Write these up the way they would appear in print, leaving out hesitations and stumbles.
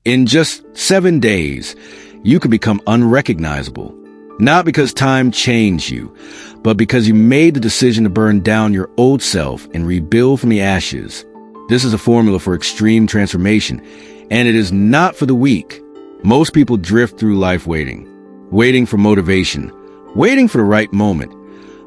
In just 7 days, you can become unrecognizable. Not because time changed you, but because you made the decision to burn down your old self and rebuild from the ashes. This is a formula for extreme transformation, and it is not for the weak. Most people drift through life waiting for motivation, waiting for the right moment,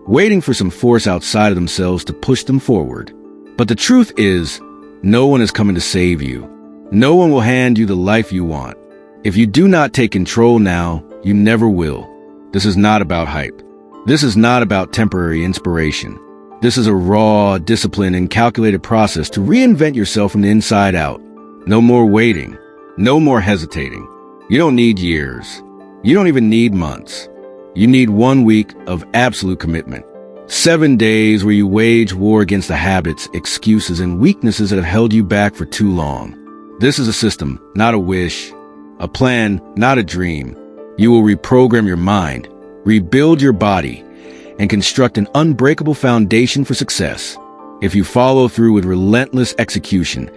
waiting for some force outside of themselves to push them forward. But the truth is, no one is coming to save you. No one will hand you the life you want. If you do not take control now, you never will. This is not about hype. This is not about temporary inspiration. This is a raw, disciplined, and calculated process to reinvent yourself from the inside out. No more waiting. No more hesitating. You don't need years. You don't even need months. You need 1 week of absolute commitment. 7 days where you wage war against the habits, excuses, and weaknesses that have held you back for too long. This is a system, not a wish. A plan, not a dream. You will reprogram your mind, rebuild your body, and construct an unbreakable foundation for success. If you follow through with relentless execution,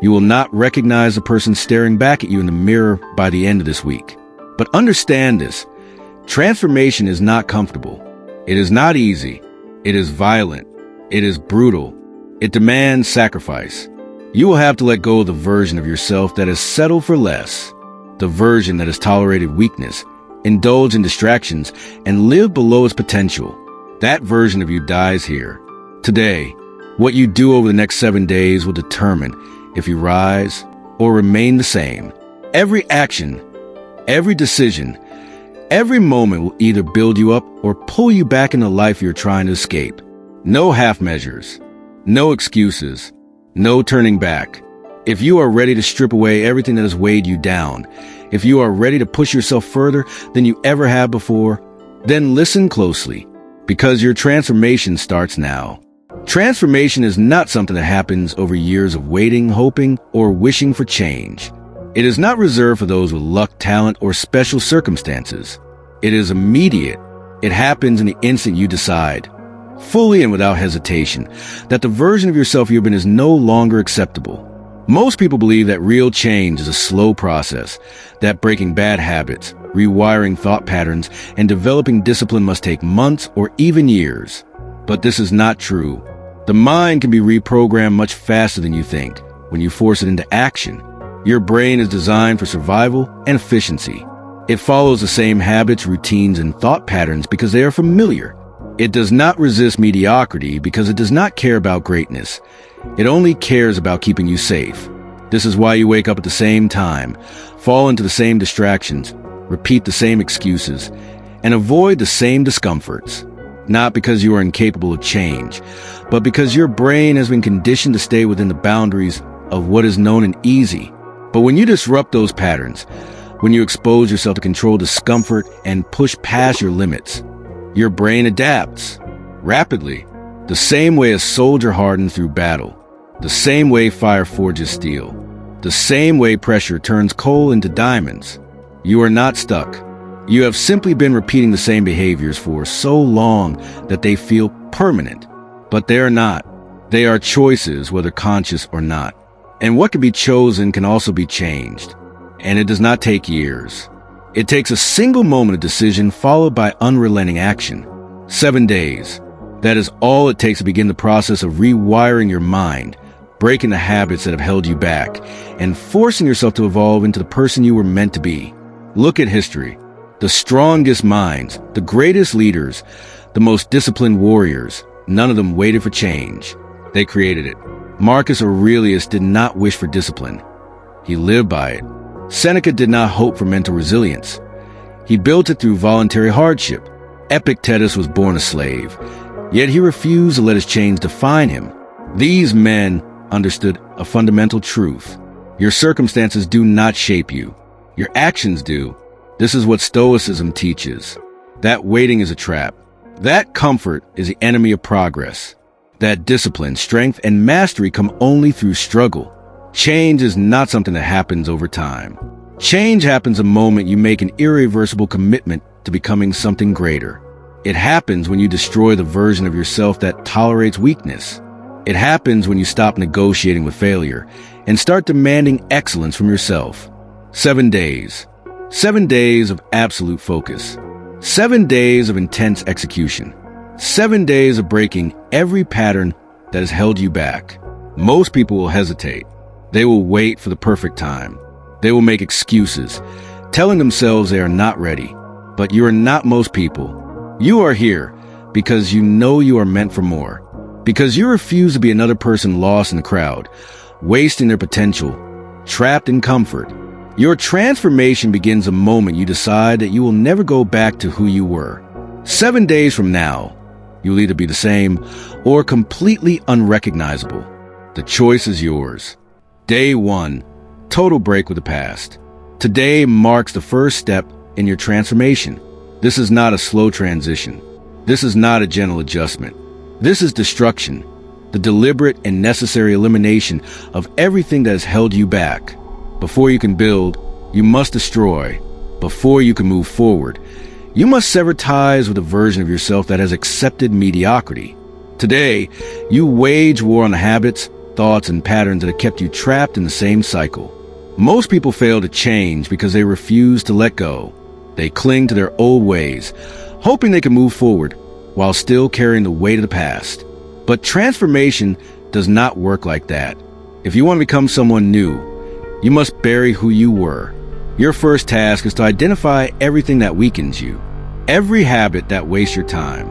you will not recognize the person staring back at you in the mirror by the end of this week. But understand this, transformation is not comfortable. It is not easy. It is violent. It is brutal. It demands sacrifice. You will have to let go of the version of yourself that has settled for less. The version that has tolerated weakness, indulged in distractions, and lived below its potential. That version of you dies here. Today, what you do over the next 7 days will determine if you rise or remain the same. Every action, every decision, every moment will either build you up or pull you back into the life you're trying to escape. No half measures, no excuses, no turning back. If you are ready to strip away everything that has weighed you down, if you are ready to push yourself further than you ever have before, then listen closely, because your transformation starts now. Transformation is not something that happens over years of waiting, hoping, or wishing for change. It is not reserved for those with luck, talent, or special circumstances. It is immediate. It happens in the instant you decide, fully and without hesitation, that the version of yourself you've been is no longer acceptable. Most people believe that real change is a slow process, that breaking bad habits, rewiring thought patterns, and developing discipline must take months or even years. But this is not true. The mind can be reprogrammed much faster than you think when you force it into action. Your brain is designed for survival and efficiency. It follows the same habits, routines, and thought patterns because they are familiar. It does not resist mediocrity because it does not care about greatness. It only cares about keeping you safe. This is why you wake up at the same time, fall into the same distractions, repeat the same excuses, and avoid the same discomforts. Not because you are incapable of change, but because your brain has been conditioned to stay within the boundaries of what is known and easy. But when you disrupt those patterns, when you expose yourself to controlled discomfort and push past your limits, your brain adapts rapidly, the same way a soldier hardens through battle, the same way fire forges steel, the same way pressure turns coal into diamonds. You are not stuck. You have simply been repeating the same behaviors for so long that they feel permanent. But they are not. They are choices, whether conscious or not. And what can be chosen can also be changed. And it does not take years. It takes a single moment of decision followed by unrelenting action. 7 days. That is all it takes to begin the process of rewiring your mind, breaking the habits that have held you back, and forcing yourself to evolve into the person you were meant to be. Look at history. The strongest minds, the greatest leaders, the most disciplined warriors, none of them waited for change. They created it. Marcus Aurelius did not wish for discipline. He lived by it. Seneca did not hope for mental resilience. He built it through voluntary hardship. Epictetus was born a slave, yet he refused to let his chains define him. These men understood a fundamental truth. Your circumstances do not shape you. Your actions do. This is what Stoicism teaches. That waiting is a trap. That comfort is the enemy of progress. That discipline, strength, and mastery come only through struggle. Change is not something that happens over time. Change happens the moment you make an irreversible commitment to becoming something greater. It happens when you destroy the version of yourself that tolerates weakness. It happens when you stop negotiating with failure and start demanding excellence from yourself. 7 days. 7 days of absolute focus. 7 days of intense execution. 7 days of breaking every pattern that has held you back. Most people will hesitate. They will wait for the perfect time. They will make excuses, telling themselves they are not ready. But you are not most people. You are here because you know you are meant for more. Because you refuse to be another person lost in the crowd, wasting their potential, trapped in comfort. Your transformation begins the moment you decide that you will never go back to who you were. 7 days from now, you'll either be the same or completely unrecognizable. The choice is yours. Day 1. Total break with the past. Today marks the first step in your transformation. This is not a slow transition. This is not a gentle adjustment. This is destruction, the deliberate and necessary elimination of everything that has held you back. Before you can build, you must destroy. Before you can move forward, you must sever ties with a version of yourself that has accepted mediocrity. Today, you wage war on the habits, thoughts, and patterns that have kept you trapped in the same cycle. Most people fail to change because they refuse to let go. They cling to their old ways, hoping they can move forward while still carrying the weight of the past. But transformation does not work like that. If you want to become someone new, you must bury who you were. Your first task is to identify everything that weakens you, every habit that wastes your time,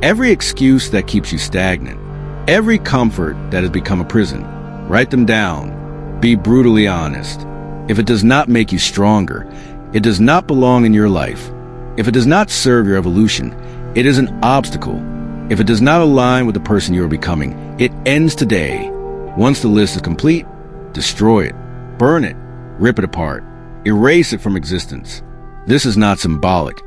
every excuse that keeps you stagnant, every comfort that has become a prison. Write them down. Be brutally honest. If it does not make you stronger, it does not belong in your life. If it does not serve your evolution, it is an obstacle. If it does not align with the person you are becoming, it ends today. Once the list is complete, destroy it, burn it, rip it apart, erase it from existence. This is not symbolic.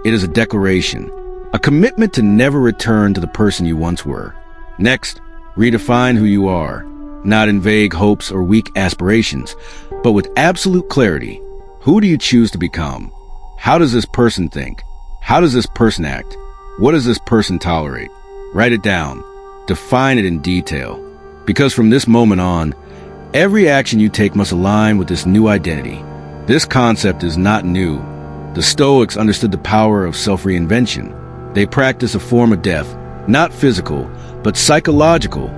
It is a declaration, a commitment to never return to the person you once were. Next, redefine who you are, not in vague hopes or weak aspirations, but with absolute clarity. Who do you choose to become? How does this person think? How does this person act? What does this person tolerate? Write it down. Define it in detail. Because from this moment on, every action you take must align with this new identity. This concept is not new. The Stoics understood the power of self-reinvention. They practiced a form of death, not physical, but psychological,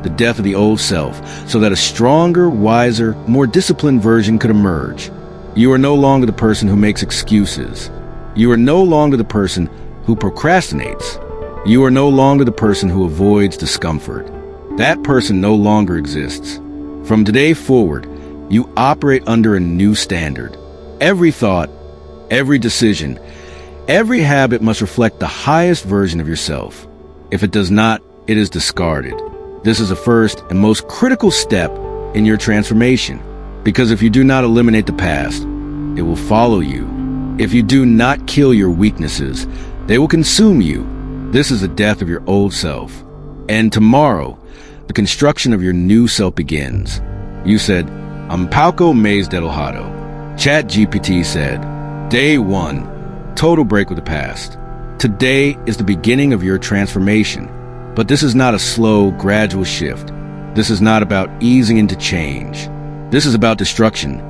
the death of the old self, so that a stronger, wiser, more disciplined version could emerge. You are no longer the person who makes excuses. You are no longer the person who procrastinates. You are no longer the person who avoids discomfort. That person no longer exists. From today forward, you operate under a new standard. Every thought, every decision, every habit must reflect the highest version of yourself. If it does not, it is discarded. This is the first and most critical step in your transformation. Because if you do not eliminate the past, it will follow you. If you do not kill your weaknesses, they will consume you. This is the death of your old self. And tomorrow, the construction of your new self begins. You said, "I'm Palco Mays Delhado." ChatGPT said, Day 1, total break with the past. Today is the beginning of your transformation. But this is not a slow, gradual shift. This is not about easing into change. This is about destruction.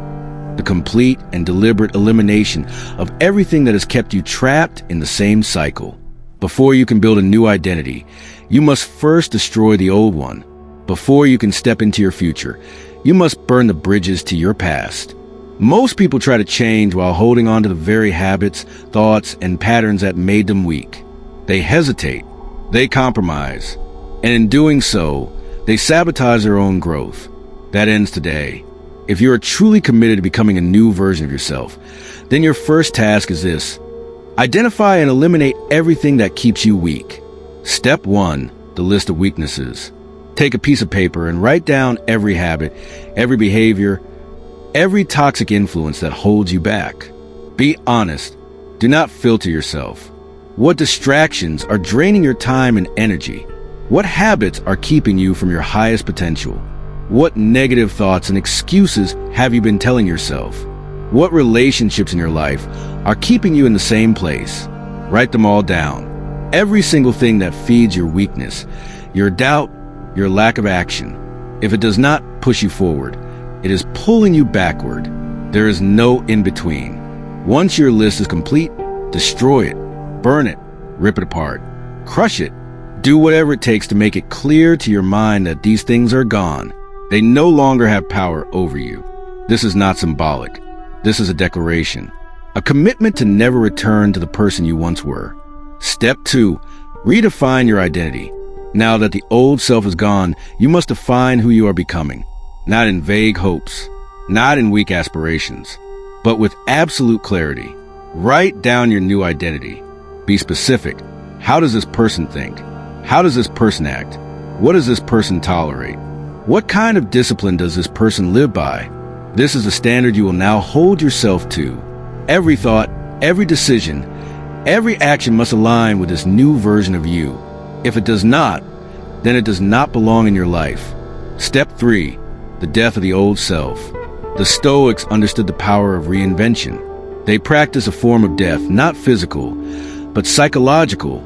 The complete and deliberate elimination of everything that has kept you trapped in the same cycle. Before you can build a new identity, you must first destroy the old one. Before you can step into your future, you must burn the bridges to your past. Most people try to change while holding on to the very habits, thoughts, and patterns that made them weak. They hesitate, they compromise, and in doing so, they sabotage their own growth. That ends today. If you are truly committed to becoming a new version of yourself, then your first task is this. Identify and eliminate everything that keeps you weak. Step 1, the list of weaknesses. Take a piece of paper and write down every habit, every behavior, every toxic influence that holds you back. Be honest. Do not filter yourself. What distractions are draining your time and energy? What habits are keeping you from your highest potential? What negative thoughts and excuses have you been telling yourself? What relationships in your life are keeping you in the same place? Write them all down. Every single thing that feeds your weakness, your doubt, your lack of action. If it does not push you forward, it is pulling you backward. There is no in-between. Once your list is complete, destroy it, burn it, rip it apart, crush it. Do whatever it takes to make it clear to your mind that these things are gone. They no longer have power over you. This is not symbolic. This is a declaration. A commitment to never return to the person you once were. Step 2. Redefine your identity. Now that the old self is gone, you must define who you are becoming. Not in vague hopes, not in weak aspirations, but with absolute clarity. Write down your new identity. Be specific. How does this person think? How does this person act? What does this person tolerate? What kind of discipline does this person live by? This is the standard you will now hold yourself to. Every thought, every decision, every action must align with this new version of you. If it does not, then it does not belong in your life. Step 3. The death of the old self. The Stoics understood the power of reinvention. They practiced a form of death, not physical, but psychological.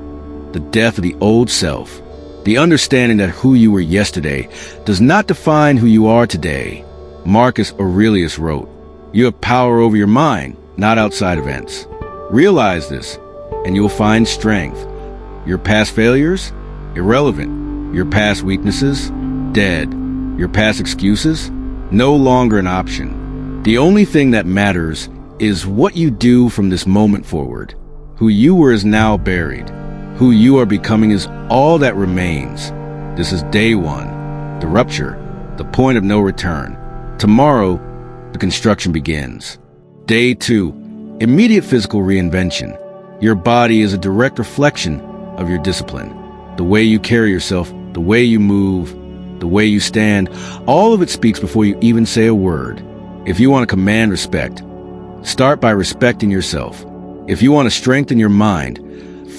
The death of the old self. The understanding that who you were yesterday does not define who you are today. Marcus Aurelius wrote, "You have power over your mind, not outside events." Realize this, and you will find strength. Your past failures? Irrelevant. Your past weaknesses? Dead. Your past excuses? No longer an option. The only thing that matters is what you do from this moment forward. Who you were is now buried. Who you are becoming is all that remains. This is day 1, the rupture, the point of no return. Tomorrow, the construction begins. Day 2, immediate physical reinvention. Your body is a direct reflection of your discipline. The way you carry yourself, the way you move, the way you stand, all of it speaks before you even say a word. If you want to command respect, start by respecting yourself. If you want to strengthen your mind,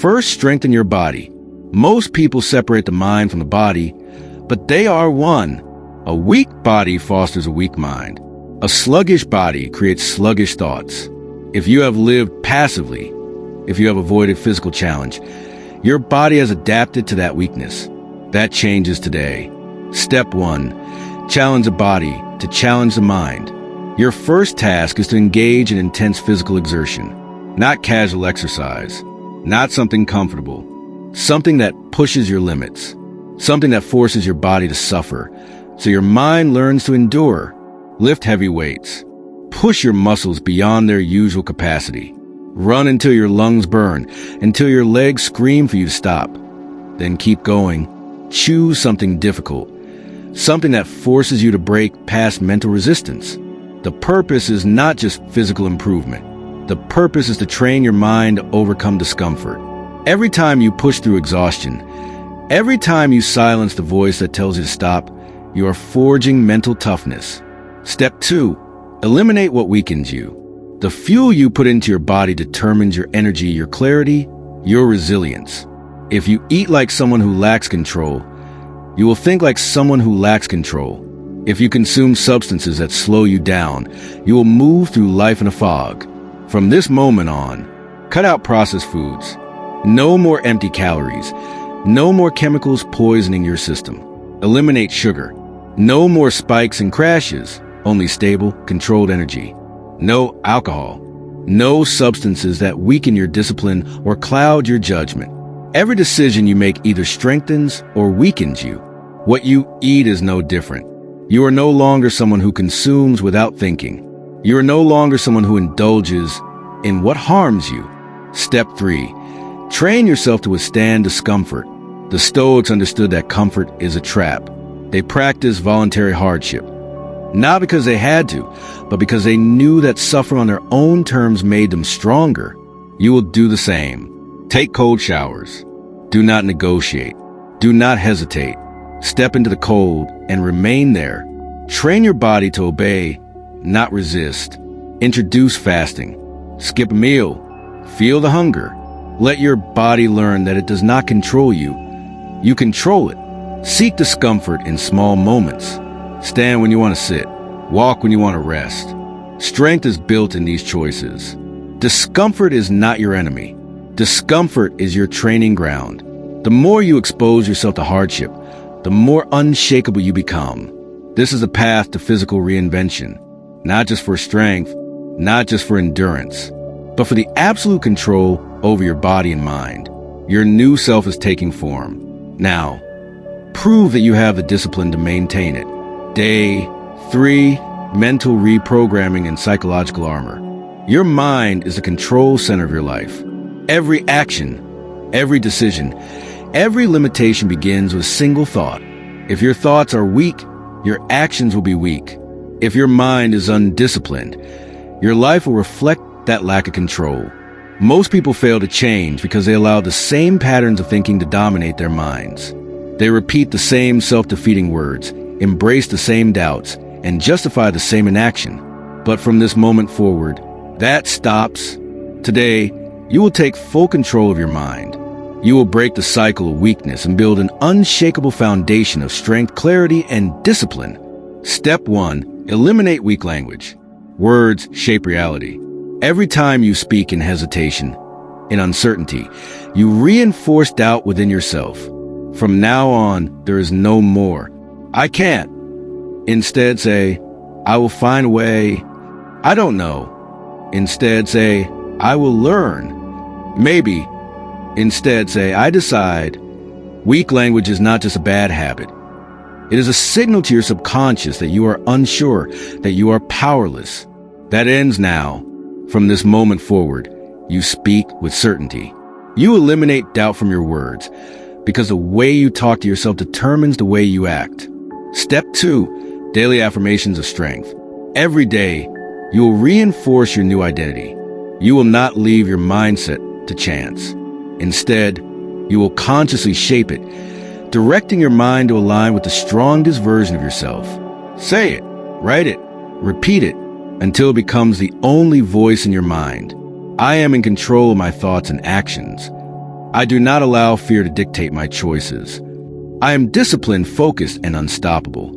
first strengthen your body. Most people separate the mind from the body, but they are one. A weak body fosters a weak mind. A sluggish body creates sluggish thoughts. If you have lived passively, if you have avoided physical challenge, your body has adapted to that weakness. That changes today. Step 1. Challenge the body to challenge the mind. Your first task is to engage in intense physical exertion, not casual exercise, not something comfortable, something that pushes your limits, something that forces your body to suffer, so your mind learns to endure. Lift heavy weights. Push your muscles beyond their usual capacity. Run until your lungs burn, until your legs scream for you to stop. Then keep going. Choose something difficult, something that forces you to break past mental resistance. The purpose is not just physical improvement. The purpose is to train your mind to overcome discomfort. Every time you push through exhaustion, every time you silence the voice that tells you to stop, you are forging mental toughness. Step 2. Eliminate what weakens you. The fuel you put into your body determines your energy, your clarity, your resilience. If you eat like someone who lacks control, you will think like someone who lacks control. If you consume substances that slow you down, you will move through life in a fog. From this moment on, cut out processed foods. No more empty calories. No more chemicals poisoning your system. Eliminate sugar. No more spikes and crashes. Only stable, controlled energy. No alcohol. No substances that weaken your discipline or cloud your judgment. Every decision you make either strengthens or weakens you. What you eat is no different. You are no longer someone who consumes without thinking. You are no longer someone who indulges in what harms you. Step 3. Train yourself to withstand discomfort. The Stoics understood that comfort is a trap. They practiced voluntary hardship. Not because they had to, but because they knew that suffering on their own terms made them stronger. You will do the same. Take cold showers. Do not negotiate. Do not hesitate. Step into the cold and remain there. Train your body to obey, not resist. Introduce fasting. Skip a meal. Feel the hunger. Let your body learn that it does not control you. You control it. Seek discomfort in small moments. Stand when you want to sit. Walk when you want to rest. Strength is built in these choices. Discomfort is not your enemy. Discomfort is your training ground. The more you expose yourself to hardship, the more unshakable you become. This is a path to physical reinvention. not just for strength, not just for endurance, but for the absolute control over your body and mind. Your new self is taking form. Now, prove that you have the discipline to maintain it. Day 3, mental reprogramming and psychological armor. Your mind is the control center of your life. Every action, every decision, every limitation begins with a single thought. If your thoughts are weak, your actions will be weak. If your mind is undisciplined, your life will reflect that lack of control. Most people fail to change because they allow the same patterns of thinking to dominate their minds. They repeat the same self-defeating words, embrace the same doubts, and justify the same inaction. But from this moment forward, that stops. Today, you will take full control of your mind. You will break the cycle of weakness and build an unshakable foundation of strength, clarity, and discipline. Step 1, eliminate weak language. Words shape reality. Every time you speak in hesitation, in uncertainty, you reinforce doubt within yourself. From now on, there is no more "I can't." Instead say, "I will find a way." "I don't know." Instead say, "I will learn." "Maybe." Instead say, "I decide." Weak language is not just a bad habit. It is a signal to your subconscious that you are unsure, that you are powerless. That ends now. From this moment forward, you speak with certainty. You eliminate doubt from your words, because the way you talk to yourself determines the way you act. Step 2, daily affirmations of strength. Every day, you will reinforce your new identity. You will not leave your mindset to chance. Instead, you will consciously shape it, directing your mind to align with the strongest version of yourself. Say it, write it, repeat it, until it becomes the only voice in your mind. I am in control of my thoughts and actions. I do not allow fear to dictate my choices. I am disciplined, focused, and unstoppable.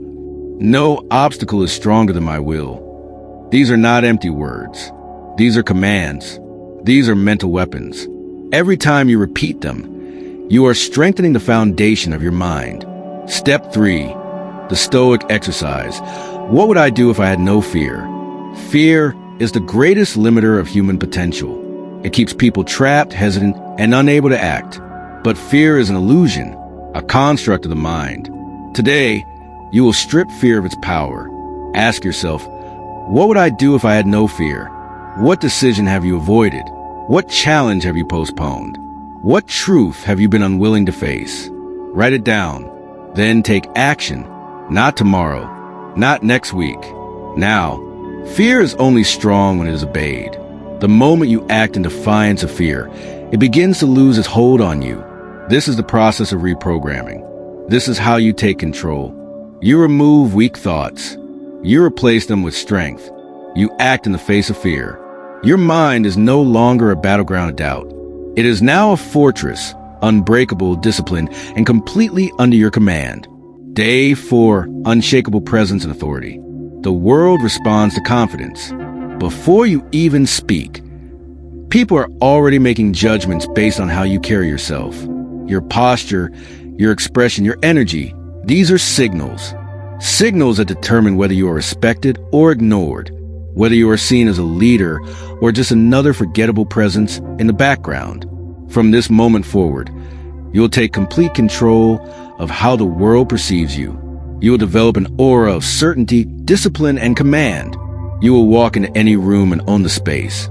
No obstacle is stronger than my will. These are not empty words. These are commands. These are mental weapons. Every time you repeat them, you are strengthening the foundation of your mind. Step 3, the Stoic exercise. What would I do if I had no fear? Fear is the greatest limiter of human potential. It keeps people trapped, hesitant, and unable to act. But fear is an illusion, a construct of the mind. Today, you will strip fear of its power. Ask yourself, what would I do if I had no fear? What decision have you avoided? What challenge have you postponed? What truth have you been unwilling to face? Write it down. Then take action. Not tomorrow. Not next week. Now. Fear is only strong when it is obeyed. The moment you act in defiance of fear, it begins to lose its hold on you. This is the process of reprogramming. This is how you take control. You remove weak thoughts. You replace them with strength. You act in the face of fear. Your mind is no longer a battleground of doubt. It is now a fortress, unbreakable, disciplined, and completely under your command. Day 4, unshakable presence and authority. The world responds to confidence. Before you even speak, people are already making judgments based on how you carry yourself. Your posture, your expression, your energy, these are signals. Signals that determine whether you are respected or ignored, whether you are seen as a leader or just another forgettable presence in the background. From this moment forward, you'll take complete control of how the world perceives you. You will develop an aura of certainty, discipline, and command. You will walk into any room and own the space,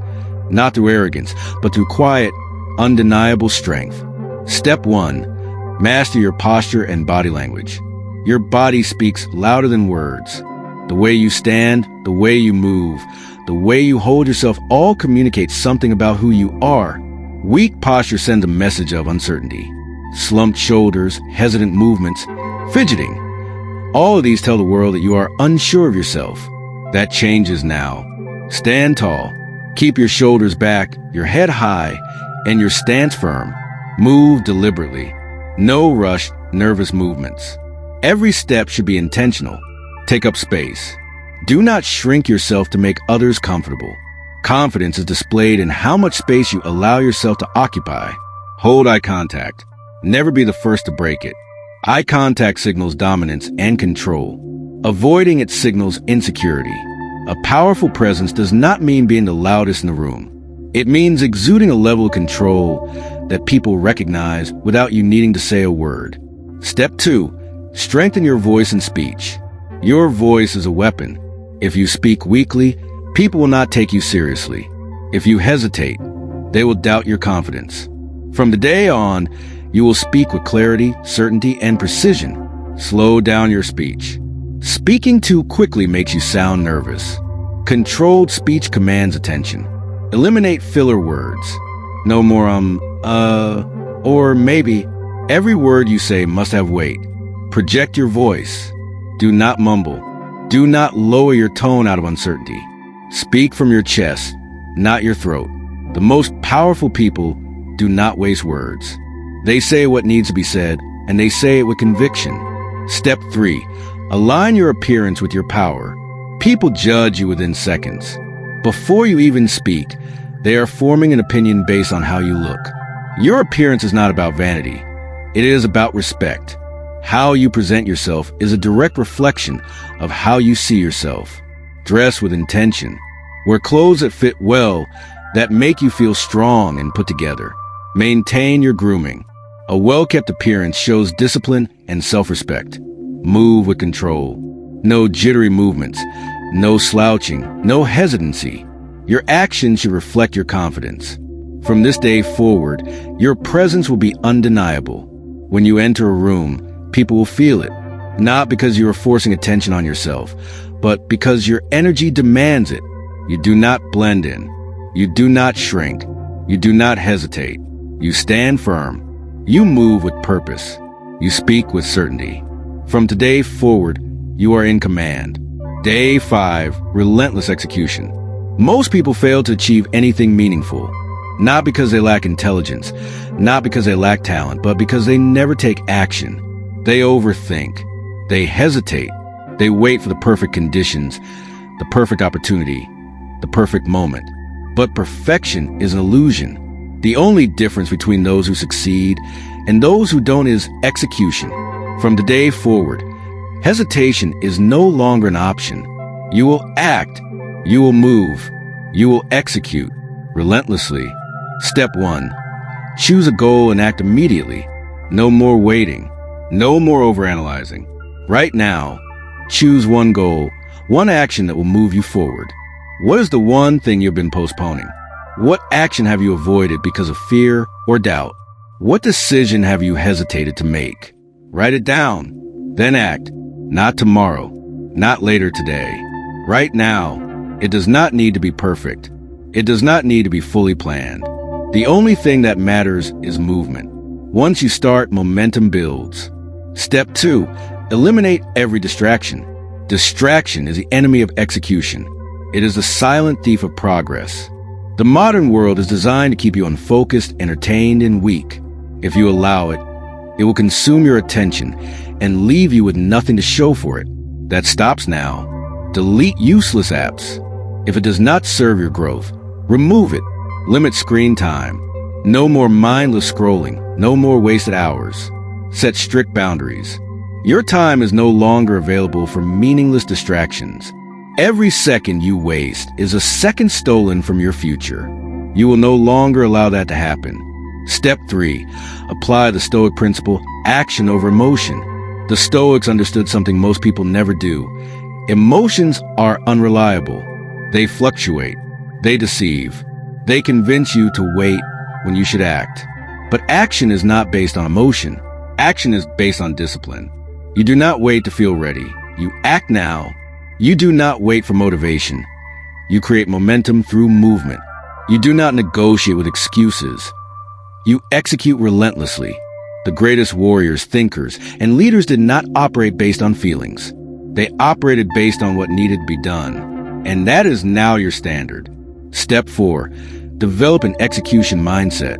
not through arrogance, but through quiet, undeniable strength. Step 1, master your posture and body language. Your body speaks louder than words. The way you stand, the way you move, the way you hold yourself all communicate something about who you are. Weak posture sends a message of uncertainty. Slumped shoulders, hesitant movements, fidgeting. All of these tell the world that you are unsure of yourself. That changes now. Stand tall. Keep your shoulders back, your head high, and your stance firm. Move deliberately. No rushed, nervous movements. Every step should be intentional. Take up space. Do not shrink yourself to make others comfortable. Confidence is displayed in how much space you allow yourself to occupy. Hold eye contact. Never be the first to break it. Eye contact signals dominance and control. Avoiding it signals insecurity. A powerful presence does not mean being the loudest in the room. It means exuding a level of control that people recognize without you needing to say a word. Step 2. Strengthen your voice and speech. Your voice is a weapon. If you speak weakly, people will not take you seriously. If you hesitate, they will doubt your confidence. From today on, you will speak with clarity, certainty, and precision. Slow down your speech. Speaking too quickly makes you sound nervous. Controlled speech commands attention. Eliminate filler words. No more or maybe. Every word you say must have weight. Project your voice. Do not mumble. Do not lower your tone out of uncertainty. Speak from your chest, not your throat. The most powerful people do not waste words. They say what needs to be said, and they say it with conviction. Step 3. Align your appearance with your power. People judge you within seconds. Before you even speak, they are forming an opinion based on how you look. Your appearance is not about vanity. It is about respect. How you present yourself is a direct reflection of how you see yourself. Dress with intention. Wear clothes that fit well, that make you feel strong and put together. Maintain your grooming. A well-kept appearance shows discipline and self-respect. Move with control. No jittery movements. No slouching. No hesitancy. Your actions should reflect your confidence. From this day forward, your presence will be undeniable. When you enter a room, people will feel it. Not because you are forcing attention on yourself, but because your energy demands it. You do not blend in. You do not shrink. You do not hesitate. You stand firm. You move with purpose. You speak with certainty. From today forward, you are in command. Day 5, relentless execution. Most people fail to achieve anything meaningful, not because they lack intelligence, not because they lack talent, but because they never take action. They overthink. They hesitate. They wait for the perfect conditions, the perfect opportunity, the perfect moment. But perfection is an illusion. The only difference between those who succeed and those who don't is execution. From today forward, hesitation is no longer an option. You will act. You will move. You will execute relentlessly. Step 1. Choose a goal and act immediately. No more waiting. No more overanalyzing. Right now, choose one goal, one action that will move you forward. What is the one thing you've been postponing? What action have you avoided because of fear or doubt? What decision have you hesitated to make? Write it down, then act. Not tomorrow, not later today. Right now. It does not need to be perfect. It does not need to be fully planned. The only thing that matters is movement. Once you start, momentum builds. Step 2. Eliminate every distraction. Distraction is the enemy of execution. It is the silent thief of progress. The modern world is designed to keep you unfocused, entertained, and weak. If you allow it, it will consume your attention and leave you with nothing to show for it. That stops now. Delete useless apps. If it does not serve your growth, remove it. Limit screen time. No more mindless scrolling. No more wasted hours. Set strict boundaries. Your time is no longer available for meaningless distractions. Every second you waste is a second stolen from your future. You will no longer allow that to happen. Step 3. Apply the Stoic principle, action over emotion. The Stoics understood something most people never do. Emotions are unreliable. They fluctuate. They deceive. They convince you to wait when you should act. But action is not based on emotion. Action is based on discipline. You do not wait to feel ready. You act now. You do not wait for motivation. You create momentum through movement. You do not negotiate with excuses. You execute relentlessly. The greatest warriors, thinkers, and leaders did not operate based on feelings. They operated based on what needed to be done. And that is now your standard. Step 4. Develop an execution mindset.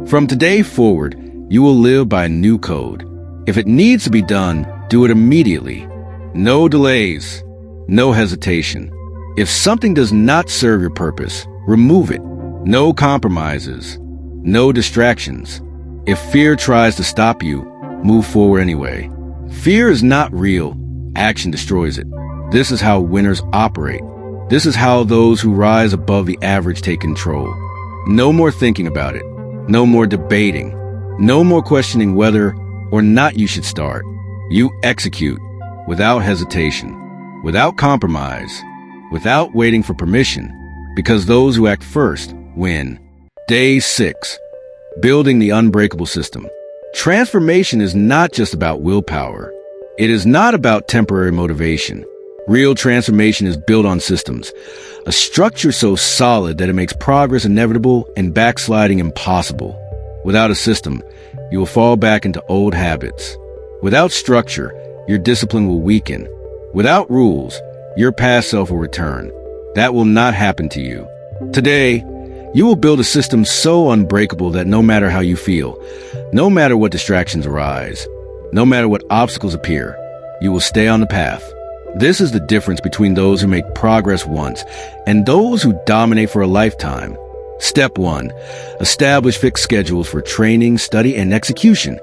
From today forward, you will live by a new code. If it needs to be done, do it immediately. No delays. No hesitation. If something does not serve your purpose, remove it. No compromises. No distractions. If fear tries to stop you, move forward anyway. Fear is not real. Action destroys it. This is how winners operate. This is how those who rise above the average take control. No more thinking about it. No more debating. No more questioning whether or not you should start. You execute without hesitation, without compromise, without waiting for permission, because those who act first win. Day 6. Building the unbreakable system. Transformation is not just about willpower. It is not about temporary motivation. Real transformation is built on systems, a structure so solid that it makes progress inevitable and backsliding impossible. Without a system, you will fall back into old habits. Without structure, your discipline will weaken. Without rules, your past self will return. That will not happen to you. Today, you will build a system so unbreakable that no matter how you feel, no matter what distractions arise, no matter what obstacles appear, you will stay on the path. This is the difference between those who make progress once and those who dominate for a lifetime. Step 1. Establish fixed schedules for training, study, and execution.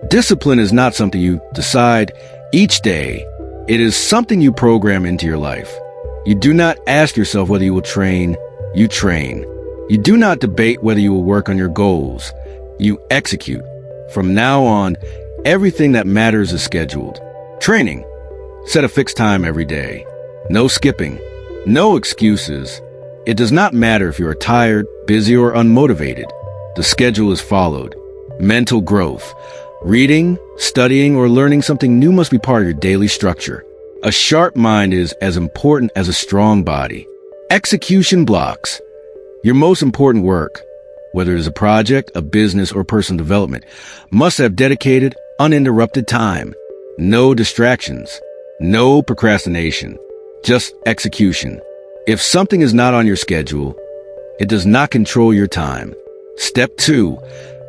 Discipline is not something you decide each day. It is something you program into your life. You do not ask yourself whether you will train, you train. You do not debate whether you will work on your goals. You execute. From now on, everything that matters is scheduled. Training. Set a fixed time every day. No skipping. No excuses. It does not matter if you are tired, busy, or unmotivated. The schedule is followed. Mental growth. Reading, studying, or learning something new must be part of your daily structure. A sharp mind is as important as a strong body. Execution blocks. Your most important work, whether it is a project, a business, or personal development, must have dedicated, uninterrupted time. No distractions. No procrastination. Just execution. If something is not on your schedule, it does not control your time. Step 2.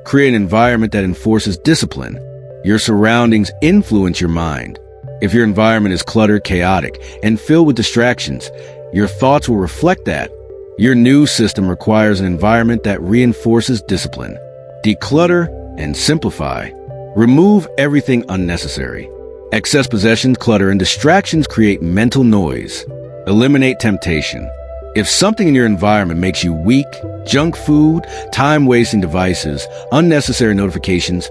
Create an environment that enforces discipline. Your surroundings influence your mind. If your environment is cluttered, chaotic, and filled with distractions, your thoughts will reflect that. Your new system requires an environment that reinforces discipline. Declutter and simplify. Remove everything unnecessary. Excess possessions, clutter, and distractions create mental noise. Eliminate temptation. If something in your environment makes you weak, junk food, time-wasting devices, unnecessary notifications,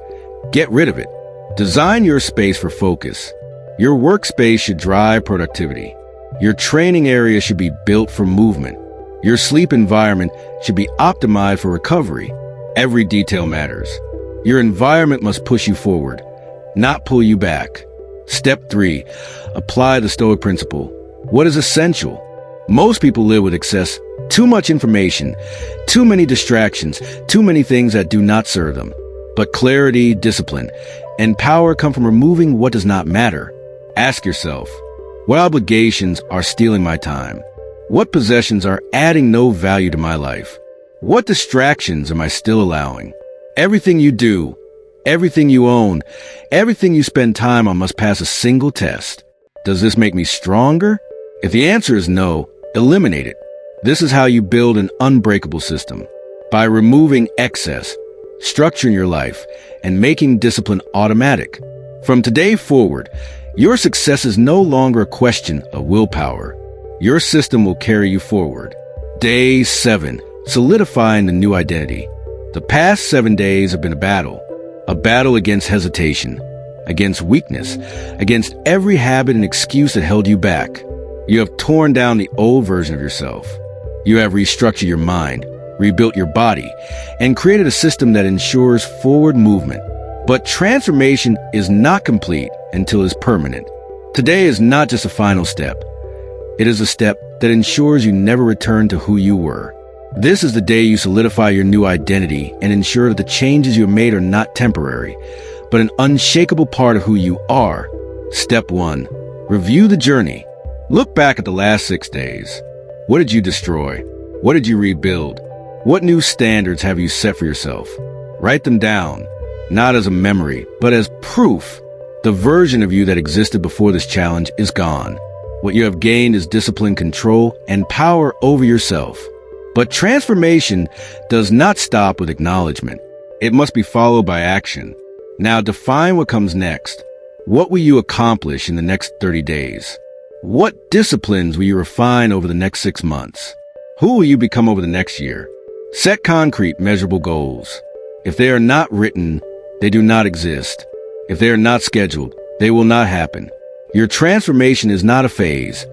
get rid of it. Design your space for focus. Your workspace should drive productivity. Your training area should be built for movement. Your sleep environment should be optimized for recovery. Every detail matters. Your environment must push you forward, not pull you back. Step 3. Apply the Stoic principle. What is essential? Most people live with excess, too much information, too many distractions, too many things that do not serve them. But clarity, discipline, and power come from removing what does not matter. Ask yourself, what obligations are stealing my time? What possessions are adding no value to my life? What distractions am I still allowing? Everything you do, everything you own, everything you spend time on must pass a single test. Does this make me stronger? If the answer is no, eliminate it. This is how you build an unbreakable system. By removing excess, structuring your life, and making discipline automatic. From today forward, your success is no longer a question of willpower. Your system will carry you forward. Day 7. Solidifying the new identity. The past 7 days have been a battle against hesitation, against weakness, against every habit and excuse that held you back. You have torn down the old version of yourself. You have restructured your mind, rebuilt your body, and created a system that ensures forward movement. But transformation is not complete until it's permanent. Today is not just a final step. It is a step that ensures you never return to who you were. This is the day you solidify your new identity and ensure that the changes you have made are not temporary, but an unshakable part of who you are. Step 1. Review the journey. Look back at the last 6 days. What did you destroy? What did you rebuild? What new standards have you set for yourself? Write them down, not as a memory, but as proof. The version of you that existed before this challenge is gone. What you have gained is discipline, control, and power over yourself. But transformation does not stop with acknowledgement. It must be followed by action. Now define what comes next. What will you accomplish in the next 30 days? What disciplines will you refine over the next 6 months? Who will you become over the next year? Set concrete, measurable goals. If they are not written, they do not exist. If they are not scheduled, they will not happen. Your transformation is not a phase.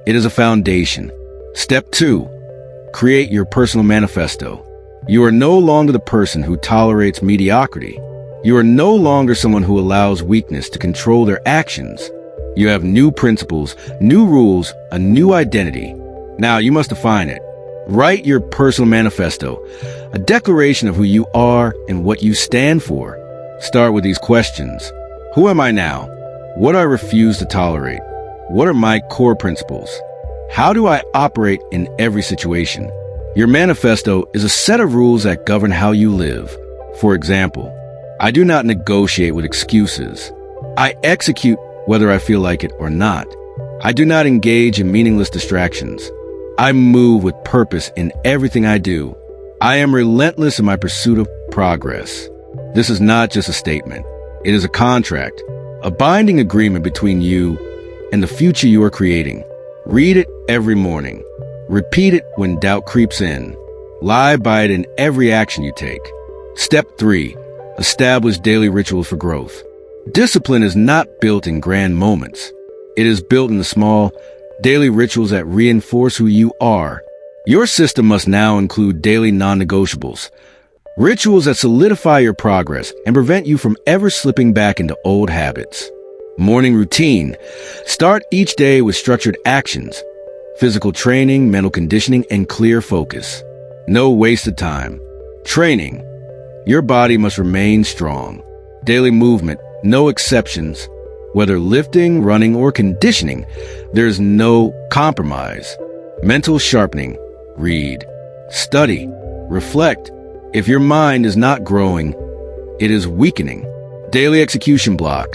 It is a foundation. Step 2. Create your personal manifesto. You are no longer the person who tolerates mediocrity. You are no longer someone who allows weakness to control their actions. You have new principles, new rules, a new identity. Now you must define it. Write your personal manifesto, a declaration of who you are and what you stand for. Start with these questions. Who am I now? What do I refuse to tolerate? What are my core principles? How do I operate in every situation? Your manifesto is a set of rules that govern how you live. For example, I do not negotiate with excuses. I execute whether I feel like it or not. I do not engage in meaningless distractions. I move with purpose in everything I do. I am relentless in my pursuit of progress. This is not just a statement. It is a contract, a binding agreement between you and the future you are creating. Read it every morning. Repeat it when doubt creeps in. Live by it in every action you take. Step 3. Establish daily rituals for growth. Discipline is not built in grand moments. It is built in the small, daily rituals that reinforce who you are. Your system must now include daily non-negotiables. Rituals that solidify your progress and prevent you from ever slipping back into old habits. Morning routine. Start each day with structured actions, physical training, mental conditioning, and clear focus. No wasted time. Training. Your body must remain strong. Daily movement, no exceptions. Whether lifting, running, or conditioning, there's no compromise. Mental sharpening. Read. Study. Reflect. If your mind is not growing, it is weakening. Daily execution block.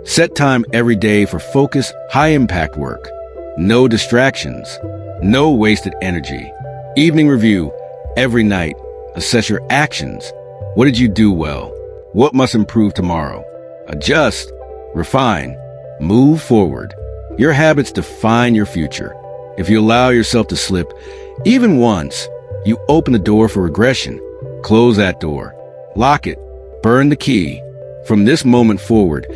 Set time every day for focus, high-impact work. No distractions. No wasted energy. Evening review. Every night, assess your actions. What did you do well? What must improve tomorrow? Adjust. Refine. Move forward. Your habits define your future. If you allow yourself to slip, even once, you open the door for regression. Close that door. Lock it. Burn the key. From this moment forward,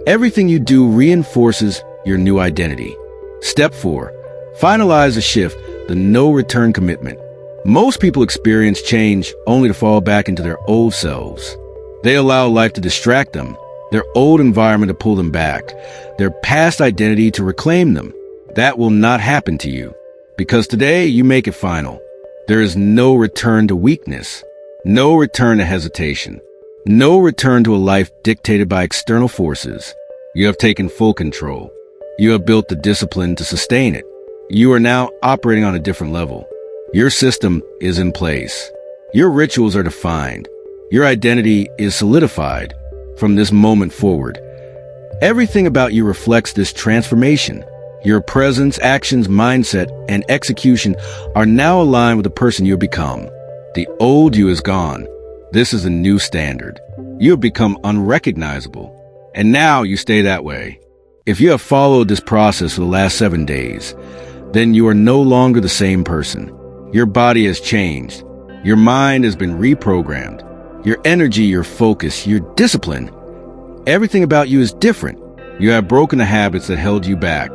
everything you do reinforces your new identity. Step 4. Finalize the shift, the no-return commitment. Most people experience change only to fall back into their old selves. They allow life to distract them, their old environment to pull them back, their past identity to reclaim them. That will not happen to you, because today you make it final. There is no return to weakness, no return to hesitation, no return to a life dictated by external forces. You have taken full control. You have built the discipline to sustain it. You are now operating on a different level. Your system is in place. Your rituals are defined. Your identity is solidified. From this moment forward, everything about you reflects this transformation. Your presence, actions, mindset, and execution are now aligned with the person you have become. The old you is gone. This is a new standard. You have become unrecognizable. And now you stay that way. If you have followed this process for the last 7 days, then you are no longer the same person. Your body has changed. Your mind has been reprogrammed. Your energy, your focus, your discipline, everything about you is different. You have broken the habits that held you back.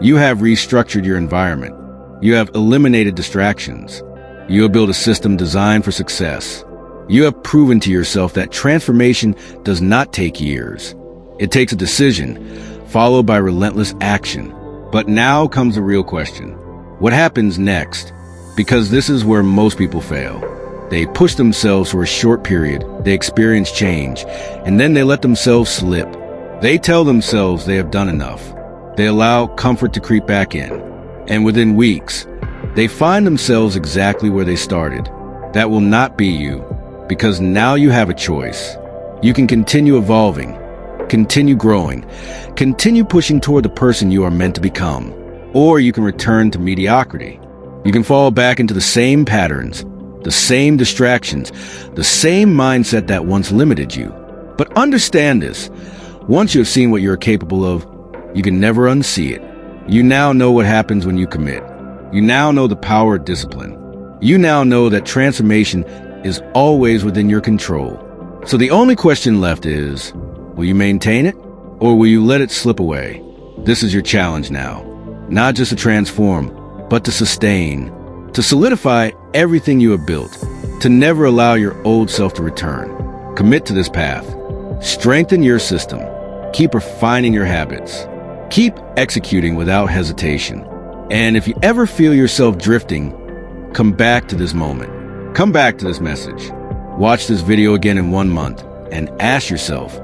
You have restructured your environment. You have eliminated distractions. You have built a system designed for success. You have proven to yourself that transformation does not take years. It takes a decision, followed by relentless action. But now comes the real question. What happens next? Because this is where most people fail. They push themselves for a short period, they experience change, and then they let themselves slip. They tell themselves they have done enough. They allow comfort to creep back in. And within weeks, they find themselves exactly where they started. That will not be you, because now you have a choice. You can continue evolving, continue growing, continue pushing toward the person you are meant to become, or you can return to mediocrity. You can fall back into the same patterns, the same distractions, the same mindset that once limited you. But understand this, once you have seen what you're capable of, you can never unsee it. You now know what happens when you commit. You now know the power of discipline. You now know that transformation is always within your control. So the only question left is, will you maintain it or will you let it slip away? This is your challenge now. Not just to transform, but to sustain, to solidify everything you have built, to never allow your old self to return. Commit to this path. Strengthen your system. Keep refining your habits. Keep executing without hesitation. And if you ever feel yourself drifting, come back to this moment. Come back to this message. Watch this video again in 1 month and ask yourself,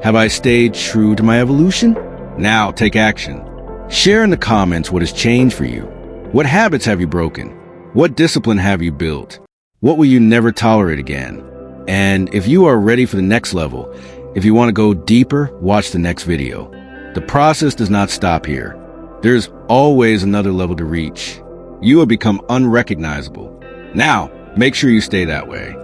have I stayed true to my evolution? Now take action. Share in the comments what has changed for you. What habits have you broken? What discipline have you built? What will you never tolerate again? And if you are ready for the next level, if you want to go deeper, watch the next video. The process does not stop here. There's always another level to reach. You will become unrecognizable. Now, make sure you stay that way.